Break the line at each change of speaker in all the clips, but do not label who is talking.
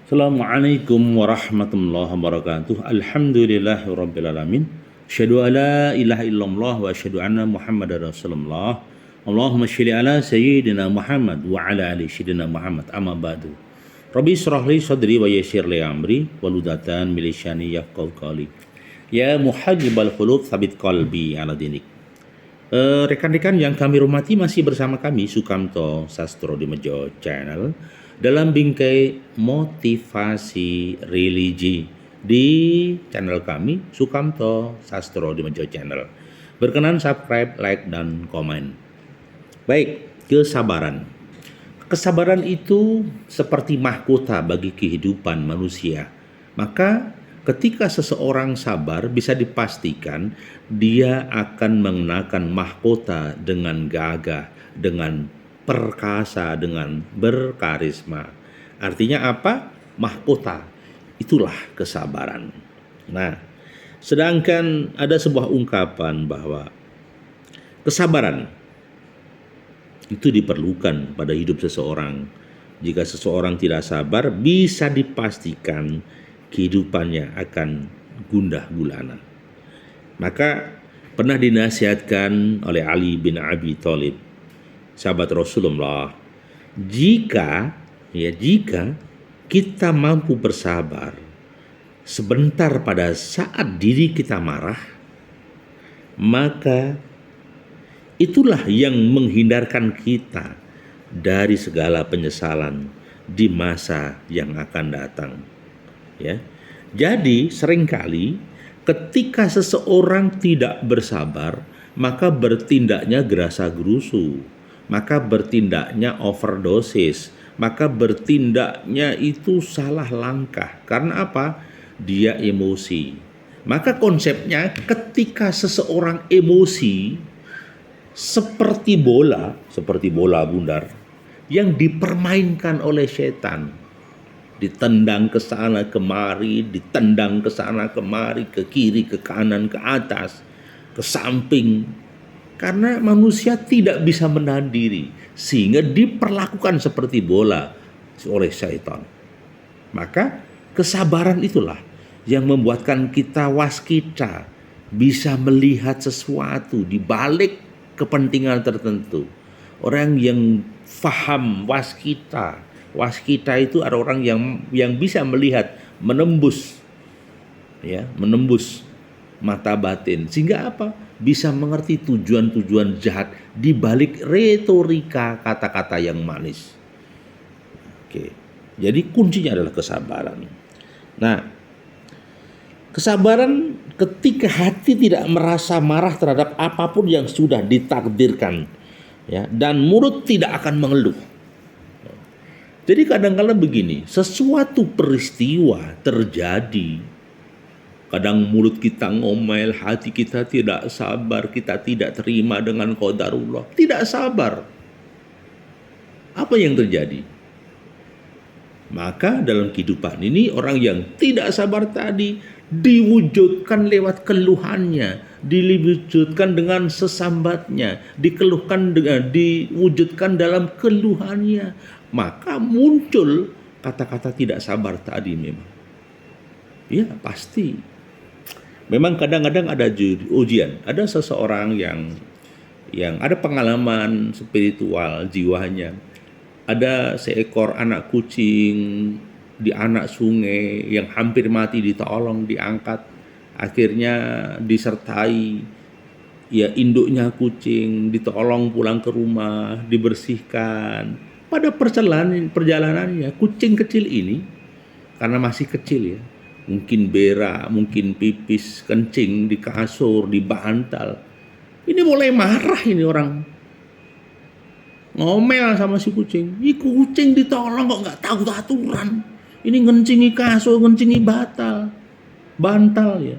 Assalamualaikum warahmatullahi wabarakatuh. Alhamdulillahirabbil alamin. Asyhadu an la ilaha illallah wa asyhadu anna Muhammadar Rasulullah. Allahumma shalli ala sayyidina Muhammad wa ala ali sayyidina Muhammad. Amma ba'du. Rabbi shrah li sadri wa yassir li amri waludatan min lisani yafqahu qawli. Ya muhajjibal qulub tsabbit qalbi ala dinik. Rekan-rekan yang kami hormati, masih bersama kami Sukamto Sastro di Mejo Channel dalam bingkai motivasi religi di channel kami Sukamto Sastro di Mejo Channel. Berkenan subscribe, like, dan komen. Baik, kesabaran. Kesabaran itu seperti mahkota bagi kehidupan manusia. Maka ketika seseorang sabar, bisa dipastikan dia akan mengenakan mahkota dengan gagah, dengan perkasa, dengan berkarisma. Artinya apa? Mahkota. Itulah kesabaran. Nah, sedangkan ada sebuah ungkapan bahwa kesabaran itu diperlukan pada hidup seseorang. Jika seseorang tidak sabar, bisa dipastikan kehidupannya akan gundah gulana. Maka pernah dinasihatkan oleh Ali bin Abi Thalib, sahabat Rasulullah, jika kita mampu bersabar sebentar pada saat diri kita marah, maka itulah yang menghindarkan kita dari segala penyesalan di masa yang akan datang. Ya. Jadi seringkali ketika seseorang tidak bersabar, maka bertindaknya gerasa-gerusu, maka bertindaknya overdosis, maka bertindaknya itu salah langkah. Karena apa? Dia emosi. Maka konsepnya ketika seseorang emosi seperti bola bundar yang dipermainkan oleh setan. Ditendang ke sana kemari, ditendang ke sana kemari, ke kiri, ke kanan, ke atas, ke samping. Karena manusia tidak bisa menahan diri, sehingga diperlakukan seperti bola oleh syaitan. Maka kesabaran itulah yang membuatkan kita waskita, bisa melihat sesuatu di balik kepentingan tertentu. Orang yang faham waskita itu ada orang yang bisa melihat, menembus mata batin, sehingga apa? Bisa mengerti tujuan-tujuan jahat di balik retorika kata-kata yang manis. Oke. Jadi kuncinya adalah kesabaran. Nah, kesabaran ketika hati tidak merasa marah terhadap apapun yang sudah ditakdirkan, ya, dan mulut tidak akan mengeluh. Jadi kadang-kadang begini, sesuatu peristiwa terjadi, kadang mulut kita ngomel, hati kita tidak sabar, kita tidak terima dengan qadarullah, tidak sabar. Apa yang terjadi? Maka dalam kehidupan ini orang yang tidak sabar tadi diwujudkan lewat keluhannya, diwujudkan dengan sesambatnya, diwujudkan dalam keluhannya. Maka muncul kata-kata tidak sabar tadi memang. Ya pasti. Memang kadang-kadang ada ujian. Ada seseorang yang ada pengalaman spiritual jiwanya. Ada seekor anak kucing di anak sungai yang hampir mati, ditolong, diangkat. Akhirnya disertai induknya kucing, ditolong pulang ke rumah, dibersihkan. Pada perjalanannya, kucing kecil ini, karena masih kecil ya, mungkin berak, mungkin pipis, kencing di kasur, di bantal. Ini mulai marah ini orang. Ngomel sama si kucing. Ini kucing ditolong kok nggak tahu aturan. Ini ngencingi kasur, ngencingi bantal ya.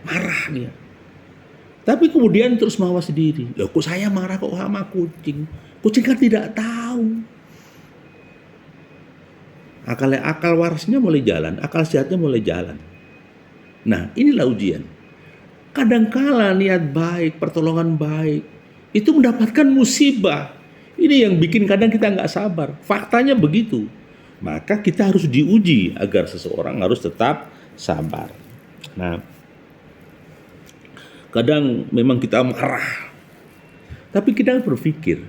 Marah dia. Tapi kemudian terus mawas diri. Loh kok saya marah kok sama kucing? Kucing kan tidak tahu. Akal warasnya mulai jalan, akal sehatnya mulai jalan. Nah, inilah ujian. Kadangkala niat baik, pertolongan baik, itu mendapatkan musibah. Ini yang bikin kadang kita nggak sabar. Faktanya begitu. Maka kita harus diuji agar seseorang harus tetap sabar. Nah, kadang memang kita marah, tapi kita berpikir,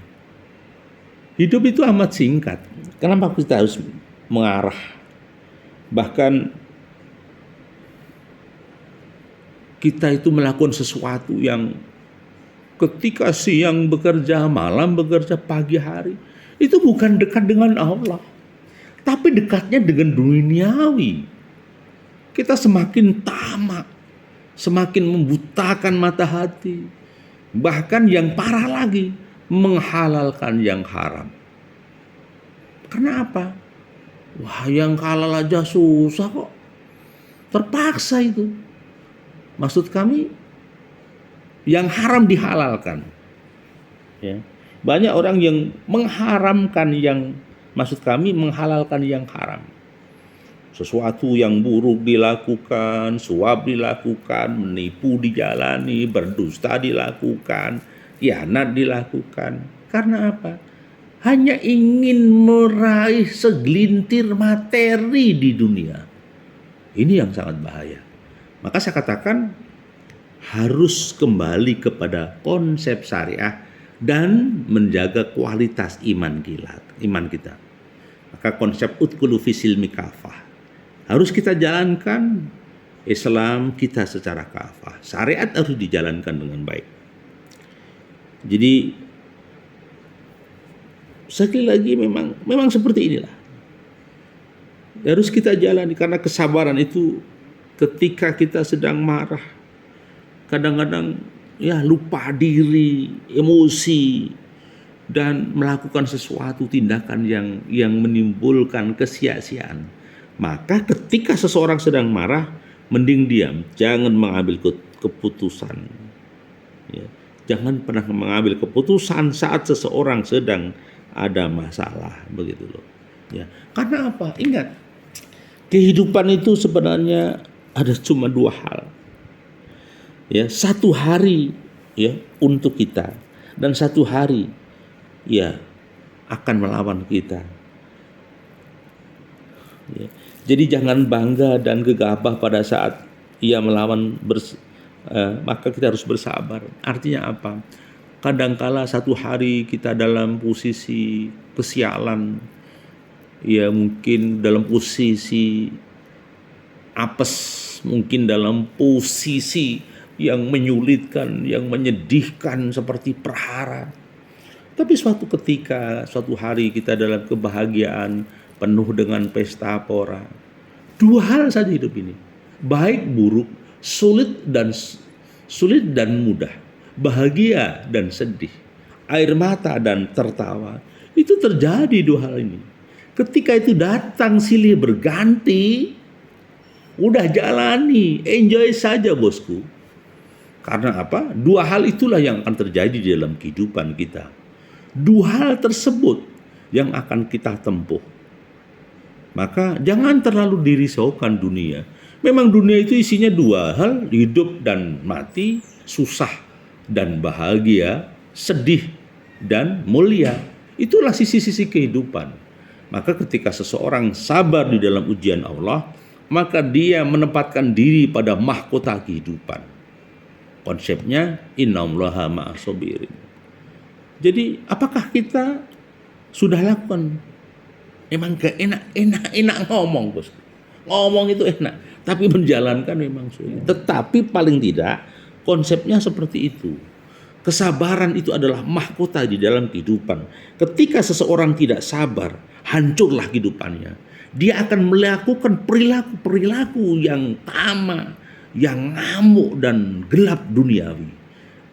hidup itu amat singkat. Kenapa kita harus mengarah? Bahkan kita itu melakukan sesuatu yang ketika siang bekerja, malam bekerja, pagi hari, itu bukan dekat dengan Allah, tapi dekatnya dengan duniawi. Kita semakin tamak, semakin membutakan mata hati. Bahkan yang parah lagi, menghalalkan yang haram. Karena apa? Wah, yang halal aja susah kok. Terpaksa itu. Maksud kami, yang haram dihalalkan. Ya. Banyak orang yang mengharamkan menghalalkan yang haram. Sesuatu yang buruk dilakukan, suap dilakukan, menipu dijalani, berdusta dilakukan, khianat dilakukan. Karena apa? Hanya ingin meraih segelintir materi di dunia. Ini yang sangat bahaya. Maka saya katakan harus kembali kepada konsep syariah dan menjaga kualitas iman kita. Maka konsep udkhulu fisilmi kafah harus kita jalankan. Islam kita secara kafah, syariat harus dijalankan dengan baik. Jadi sekali lagi memang seperti inilah harus kita jalani, karena kesabaran itu ketika kita sedang marah, kadang-kadang ya lupa diri, emosi, dan melakukan sesuatu tindakan yang menimbulkan kesia-siaan. Maka ketika seseorang sedang marah, mending diam, jangan mengambil keputusan. Ya, jangan pernah mengambil keputusan saat seseorang sedang ada masalah, begitu loh. Ya, karena apa? Ingat, kehidupan itu sebenarnya ada cuma dua hal. Ya, satu hari ya untuk kita, dan satu hari ya akan melawan kita. Ya. Jadi jangan bangga dan gegabah pada saat ia melawan, maka kita harus bersabar. Artinya apa? Kadangkala satu hari kita dalam posisi kesialan, ya mungkin dalam posisi apes, mungkin dalam posisi yang menyulitkan, yang menyedihkan seperti prahara. Tapi suatu ketika, suatu hari kita dalam kebahagiaan, penuh dengan pesta pora. Dua hal saja hidup ini, baik buruk, sulit dan mudah, bahagia dan sedih, air mata dan tertawa. Itu terjadi dua hal ini. Ketika itu datang silih berganti, udah jalani, enjoy saja bosku. Karena apa? Dua hal itulah yang akan terjadi di dalam kehidupan kita. Dua hal tersebut yang akan kita tempuh. Maka jangan terlalu dirisaukan dunia. Memang dunia itu isinya dua hal, hidup dan mati, susah dan bahagia, sedih dan mulia. Itulah sisi-sisi kehidupan. Maka ketika seseorang sabar di dalam ujian Allah, maka dia menempatkan diri pada mahkota kehidupan. Konsepnya innallaha ma'as sabirin. Jadi apakah kita sudah lakukan? Emang gak enak ngomong, bos. Ngomong itu enak, tapi menjalankan memang sulit. Tetapi paling tidak konsepnya seperti itu. Kesabaran itu adalah mahkota di dalam kehidupan. Ketika seseorang tidak sabar, hancurlah kehidupannya. Dia akan melakukan perilaku yang tamak, yang ngamuk dan gelap duniawi.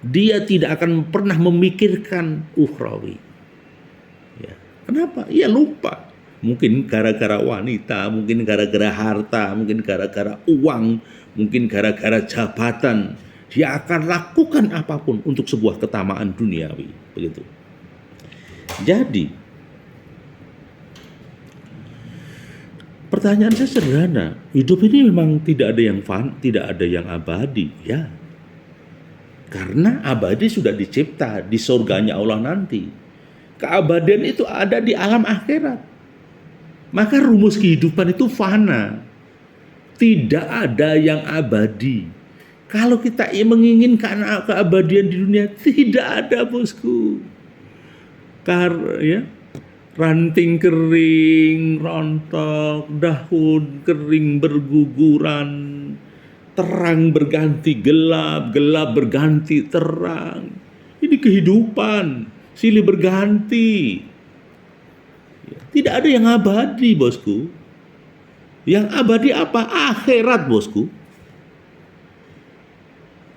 Dia tidak akan pernah memikirkan ukhrawi. Ya. Kenapa? Ia lupa. Mungkin gara-gara wanita, mungkin gara-gara harta, mungkin gara-gara uang, mungkin gara-gara jabatan. Dia akan lakukan apapun untuk sebuah ketamaan duniawi, begitu. Jadi, pertanyaan saya sederhana, hidup ini memang tidak ada yang abadi, ya. Karena abadi sudah dicipta di surganya Allah nanti. Keabadian itu ada di alam akhirat. Maka rumus kehidupan itu fana. Tidak ada yang abadi. Kalau kita menginginkan keabadian di dunia, tidak ada, bosku. Ya, ranting kering, rontok, daun kering berguguran, terang berganti gelap, gelap berganti terang. Ini kehidupan, silih berganti. Tidak ada yang abadi, bosku. Yang abadi apa? Akhirat, bosku.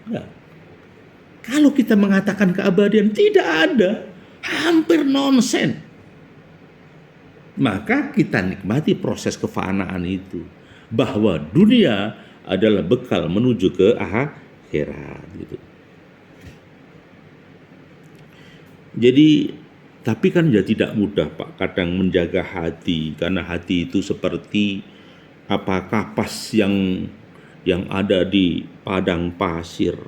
Ya. Kalau kita mengatakan keabadian, tidak ada. Hampir nonsen. Maka kita nikmati proses kefanaan itu. Bahwa dunia adalah bekal menuju ke akhirat. Gitu. Jadi, tapi kan ya tidak mudah, Pak, kadang menjaga hati. Karena hati itu seperti kapas yang ada di padang pasir.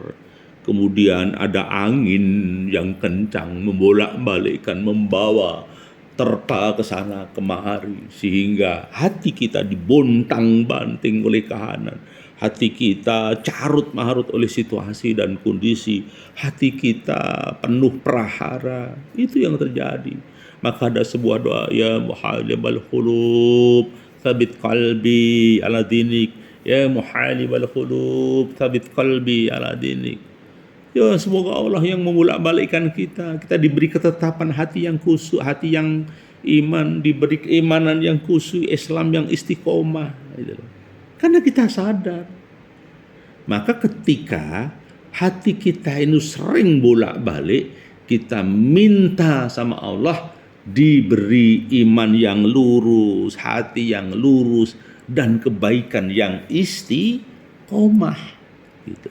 Kemudian ada angin yang kencang membolak-balikkan, membawa terpa ke sana kemari, sehingga hati kita dibontang-banting oleh kahanan. Hati kita carut-marut oleh situasi dan kondisi. Hati kita penuh prahara. Itu yang terjadi. Maka ada sebuah doa, ya muhalibal qulub, thabit qalbi ala dinik. Ya muhalibal qulub, thabit qalbi ala dinik. Ya, semoga Allah yang membolak-balikkan kita. Kita diberi ketetapan hati yang khusyuk, hati yang iman, diberi keimanan yang khusyuk, Islam yang istiqomah. Karena kita sadar. Maka ketika hati kita ini sering bolak-balik, kita minta sama Allah diberi iman yang lurus, hati yang lurus, dan kebaikan yang istiqomah. Gitu.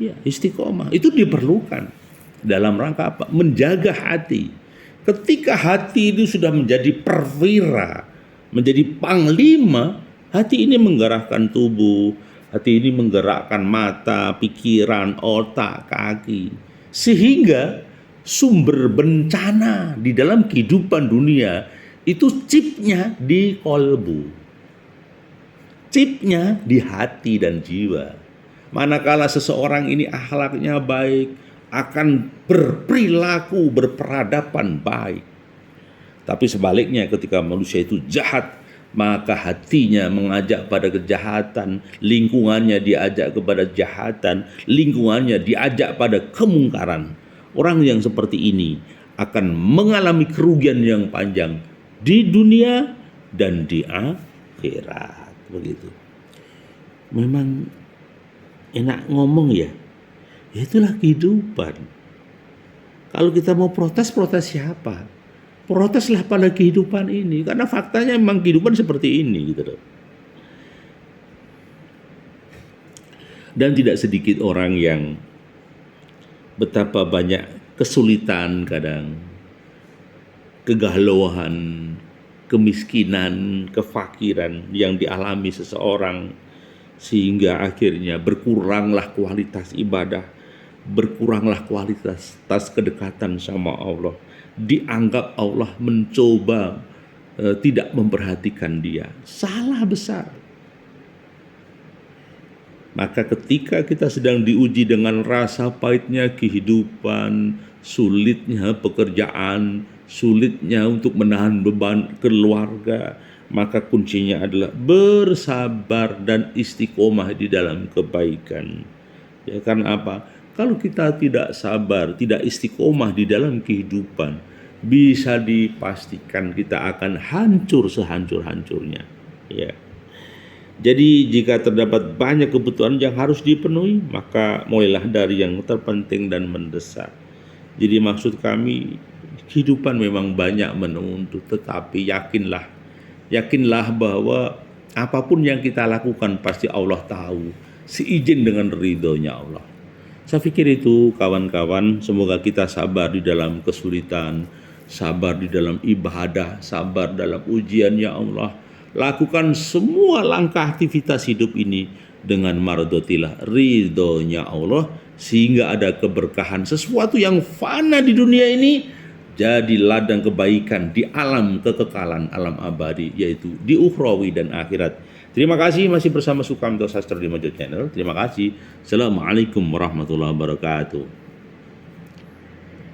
Ya, istiqomah itu diperlukan dalam rangka apa? Menjaga hati. Ketika hati itu sudah menjadi perwira, menjadi panglima, hati ini menggerakkan tubuh, hati ini menggerakkan mata, pikiran, otak, kaki. Sehingga sumber bencana di dalam kehidupan dunia itu chipnya di kolbu. Chipnya di hati dan jiwa. Manakala seseorang ini akhlaknya baik, akan berperilaku, berperadaban baik. Tapi sebaliknya ketika manusia itu jahat, maka hatinya mengajak pada kejahatan, lingkungannya diajak kepada kejahatan, lingkungannya diajak pada kemungkaran. Orang yang seperti ini akan mengalami kerugian yang panjang di dunia dan di akhirat. Begitu. Memang enak ngomong ya. Itulah kehidupan. Kalau kita mau protes, protes siapa? Proteslah pada kehidupan ini. Karena faktanya memang kehidupan seperti ini. Gitu loh. Dan tidak sedikit orang yang betapa banyak kesulitan kadang, kegalauan, kemiskinan, kefakiran yang dialami seseorang, sehingga akhirnya berkuranglah kualitas ibadah, berkuranglah kualitas kedekatan sama Allah. Dianggap Allah mencoba tidak memperhatikan dia. Salah besar. Maka ketika kita sedang diuji dengan rasa pahitnya kehidupan, sulitnya pekerjaan, sulitnya untuk menahan beban keluarga, maka kuncinya adalah bersabar dan istiqomah di dalam kebaikan. Ya, karena apa? Kalau kita tidak sabar, tidak istiqomah di dalam kehidupan, bisa dipastikan kita akan hancur sehancur-hancurnya. Ya. Jadi jika terdapat banyak kebutuhan yang harus dipenuhi, maka mulailah dari yang terpenting dan mendesak. Jadi maksud kami, kehidupan memang banyak menuntut, tetapi yakinlah bahwa apapun yang kita lakukan pasti Allah tahu, seizin dengan ridhonya Allah. Saya pikir itu kawan-kawan, semoga kita sabar di dalam kesulitan, sabar di dalam ibadah, sabar dalam ujiannya Allah. Lakukan semua langkah aktivitas hidup ini dengan mardotillah, ridhonya Allah, sehingga ada keberkahan. Sesuatu yang fana di dunia ini jadi ladang kebaikan di alam kekekalan, alam abadi, yaitu di ukhrawi dan akhirat. Terima kasih masih bersama Sukamto Sastro di Mojo Channel. Terima kasih. Assalamualaikum warahmatullahi wabarakatuh.